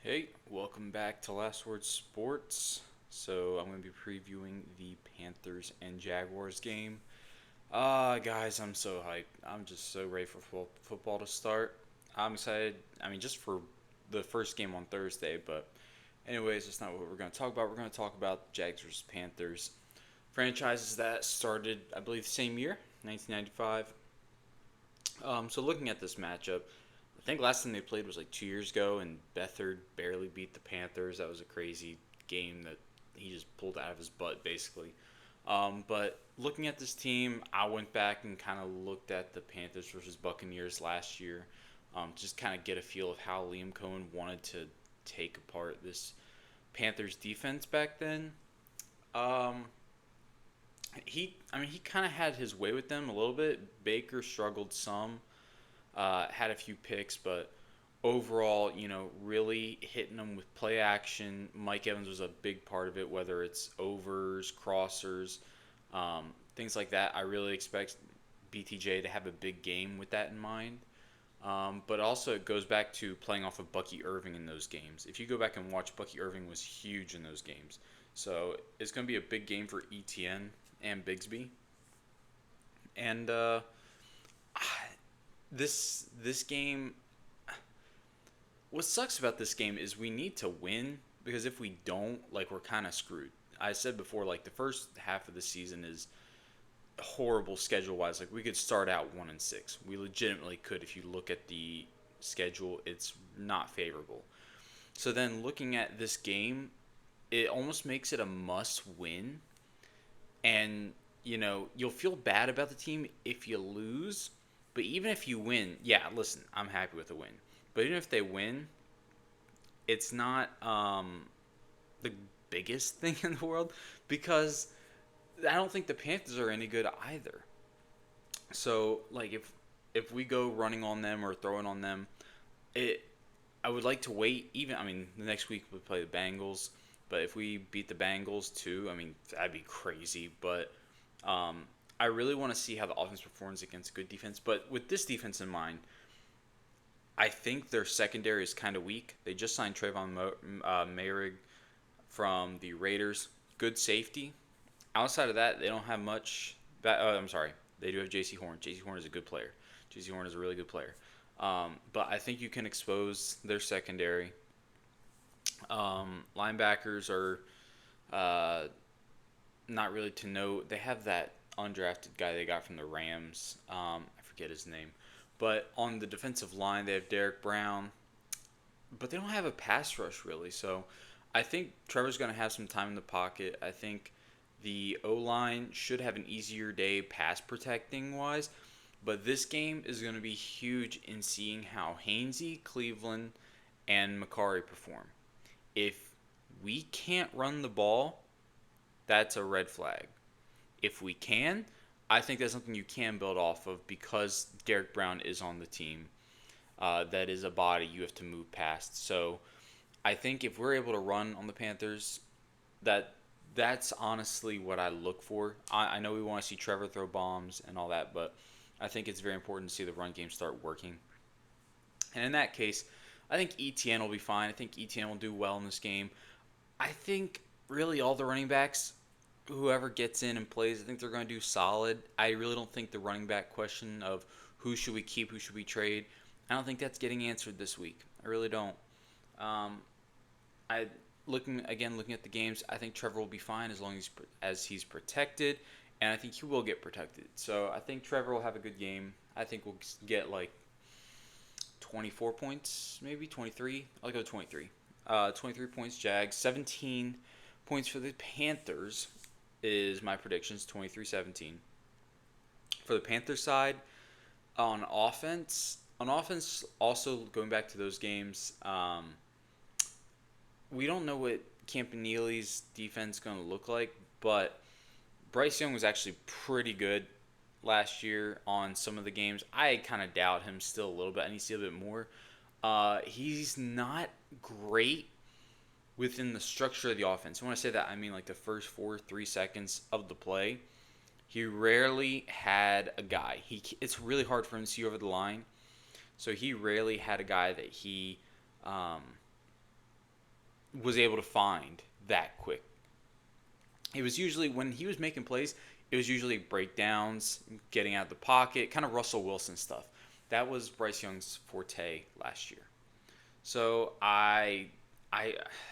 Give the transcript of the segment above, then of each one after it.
Hey, welcome back to Last Word Sports. So I'm going to be previewing the Panthers and Jaguars game. Guys, I'm so hyped. I'm just so ready for football to start. I'm excited. I mean, just for the first game on Thursday, but anyways, that's not what we're going to talk about. We're going to talk about Jags versus Panthers, franchises that started, I believe, the same year, 1995. So looking at this matchup, I think last time they played was like 2 years ago, and Beathard barely beat the Panthers. That was a crazy game that he just pulled out of his butt, basically. But looking at this team, I went back and kind of looked at the Panthers versus Buccaneers last year, just kind of get a feel of how Liam Cohen wanted to take apart this Panthers defense back then. Um, he kind of had his way with them a little bit. Baker struggled some, had a few picks, but overall, really hitting them with play action. Mike Evans was a big part of it, whether it's overs, crossers, things like that. I really expect BTJ to have a big game with that in mind. But also, it goes back to playing off of Bucky Irving in those games. If you go back and watch, Bucky Irving was huge in those games. So it's going to be a big game for ETN and Bigsby. And this game, what sucks about this game is we need to win because if we don't, like we're kind of screwed. I said before, like the first half of the season is horrible schedule wise. Like we could start out 1-6. We legitimately could if you look at the schedule. It's not favorable. So then looking at this game, it almost makes it a must win. And you'll feel bad about the team if you lose. But even if you win, yeah, listen, I'm happy with the win. But even if they win, it's not the biggest thing in the world because I don't think the Panthers are any good either. So like if we go running on them or throwing on them, it I would like to wait. Even I mean the next week we play the Bengals, but if we beat the Bengals too, I mean that'd be crazy. But um, I really want to see how the offense performs against good defense. But with this defense in mind, I think their secondary is kind of weak. They just signed Mayrig from the Raiders. Good safety. Outside of that, they don't have much. I'm sorry. They do have J.C. Horn. J.C. Horn is a good player. J.C. Horn is a really good player. But I think you can expose their secondary. Linebackers are not really to note. They have that undrafted guy they got from the Rams. I forget his name. But on the defensive line, they have Derek Brown. But they don't have a pass rush really. So I think Trevor's going to have some time in the pocket. I think the O line should have an easier day pass protecting wise. But this game is going to be huge in seeing how Hainsey, Cleveland, and Macari perform. If we can't run the ball, that's a red flag. If we can, I think that's something you can build off of because Derek Brown is on the team. That is a body you have to move past. So I think if we're able to run on the Panthers, that that's honestly what I look for. I know we want to see Trevor throw bombs and all that, but I think it's very important to see the run game start working. And in that case, I think ETN will be fine. I think ETN will do well in this game. I think really all the running backs, whoever gets in and plays, I think they're going to do solid. I really don't think the running back question of who should we keep, who should we trade, I don't think that's getting answered this week. I really don't. Um, I looking at the games, I think Trevor will be fine as long as he's protected, and I think he will get protected. So I think Trevor will have a good game. I think we'll get like 24 points, maybe 23. I'll go 23. 23 points Jags, 17 points for the Panthers is my predictions, 23-17. For the Panthers side, on offense, also going back to those games, we don't know what Campanile defense is going to look like, but Bryce Young was actually pretty good last year on some of the games. I kind of doubt him still a little bit. I need to see a bit more. He's not great within the structure of the offense. When I say that, I mean like the first 3 seconds of the play. He rarely had a guy. It's really hard for him to see over the line, so he rarely had a guy that he was able to find that quick. It was usually when he was making plays, it was usually breakdowns, getting out of the pocket, kind of Russell Wilson stuff. That was Bryce Young's forte last year. So I,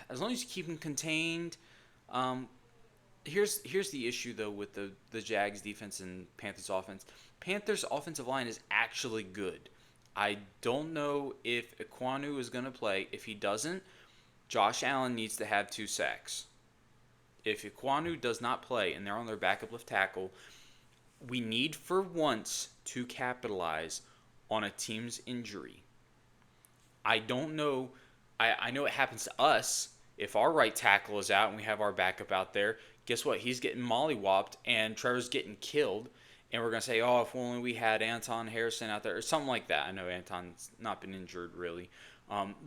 as long as you keep him contained, um, here's the issue though with the Jags defense and Panthers offense. Panthers offensive line is actually good. I don't know if Iquanu is going to play. If he doesn't, Josh Allen needs to have 2 sacks. If Iquanu does not play and they're on their backup left tackle, we need for once to capitalize on a team's injury. I don't know. I know it happens to us. If our right tackle is out and we have our backup out there, guess what? He's getting mollywopped and Trevor's getting killed. And we're going to say, oh, if only we had Anton Harrison out there or something like that. I know Anton's not been injured really.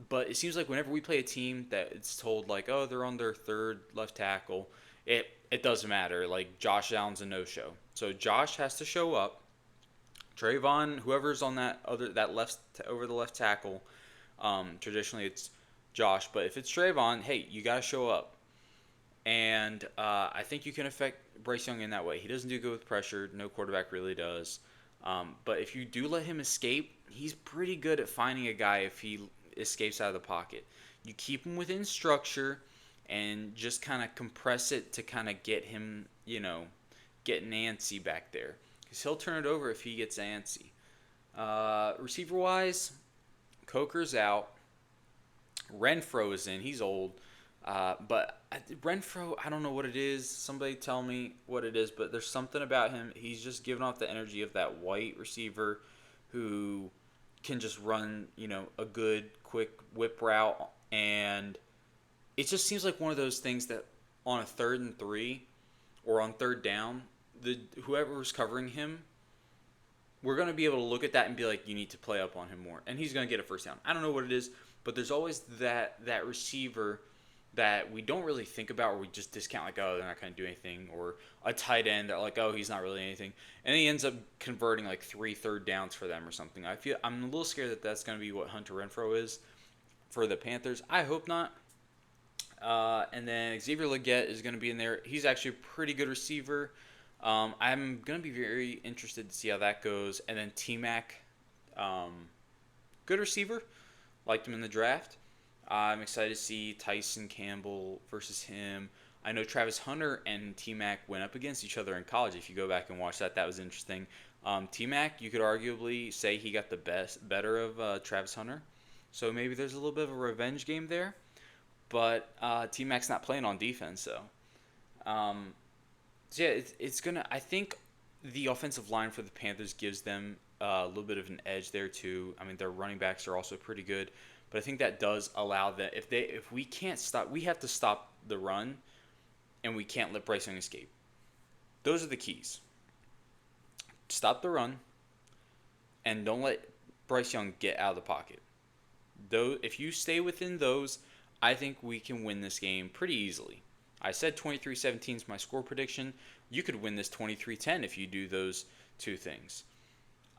But it seems like whenever we play a team that it's told like, oh, they're on their third left tackle, it doesn't matter. Like Josh Allen's a no-show. So Josh has to show up. Trayvon, whoever's on that left over the left tackle, traditionally it's Josh, but if it's Trayvon, hey, you got to show up. And I think you can affect Bryce Young in that way. He doesn't do good with pressure. No quarterback really does. But if you do let him escape, he's pretty good at finding a guy if he escapes out of the pocket. You keep him within structure and just kind of compress it to kind of get him, get Nancy back there. Because he'll turn it over if he gets antsy. Receiver-wise, Coker's out. Renfro is in. He's old. But Renfro, I don't know what it is. Somebody tell me what it is. But there's something about him. He's just giving off the energy of that white receiver who can just run, a good, quick whip route. And it just seems like one of those things that on a 3rd and 3 or on 3rd down, whoever's covering him, we're going to be able to look at that and be like, you need to play up on him more. And he's going to get a first down. I don't know what it is, but there's always that receiver that we don't really think about or we just discount like, oh, they're not going to do anything. Or a tight end that like, oh, he's not really anything. And he ends up converting like 3 third downs for them or something. I'm a little scared that that's going to be what Hunter Renfro is for the Panthers. I hope not. And then Xavier Legette is going to be in there. He's actually a pretty good receiver. I'm going to be very interested to see how that goes. And then T-Mac, good receiver. Liked him in the draft. I'm excited to see Tyson Campbell versus him. I know Travis Hunter and T-Mac went up against each other in college. If you go back and watch that, that was interesting. T-Mac, you could arguably say he got the better of Travis Hunter. So maybe there's a little bit of a revenge game there. But T-Mac's not playing on defense, so. So yeah, it's gonna. I think the offensive line for the Panthers gives them a little bit of an edge there too. I mean, their running backs are also pretty good, but I think that does allow that if we can't stop, we have to stop the run, and we can't let Bryce Young escape. Those are the keys. Stop the run, and don't let Bryce Young get out of the pocket. Though, if you stay within those, I think we can win this game pretty easily. I said 23-17 is my score prediction. You could win this 23-10 if you do those two things.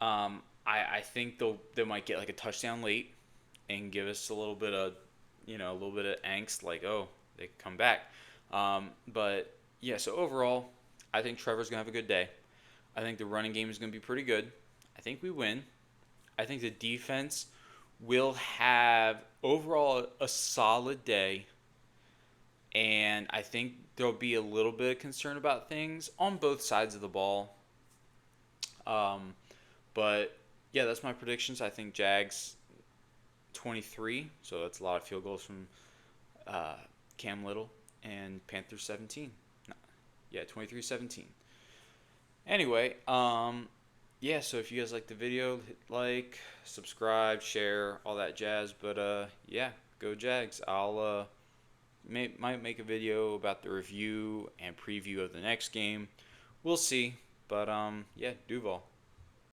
I think they might get like a touchdown late and give us a little bit of angst, like, oh, they come back. But yeah, so overall, I think Trevor's gonna have a good day. I think the running game is gonna be pretty good. I think we win. I think the defense will have overall a solid day. And I think there'll be a little bit of concern about things on both sides of the ball. But yeah, that's my predictions. I think Jags 23, so that's a lot of field goals from Cam Little, and Panthers 17. No, yeah, 23-17. Anyway, yeah, so if you guys like the video, hit like, subscribe, share, all that jazz. But yeah, go Jags. I'll might make a video about the review and preview of the next game. We'll see. But yeah, Duval.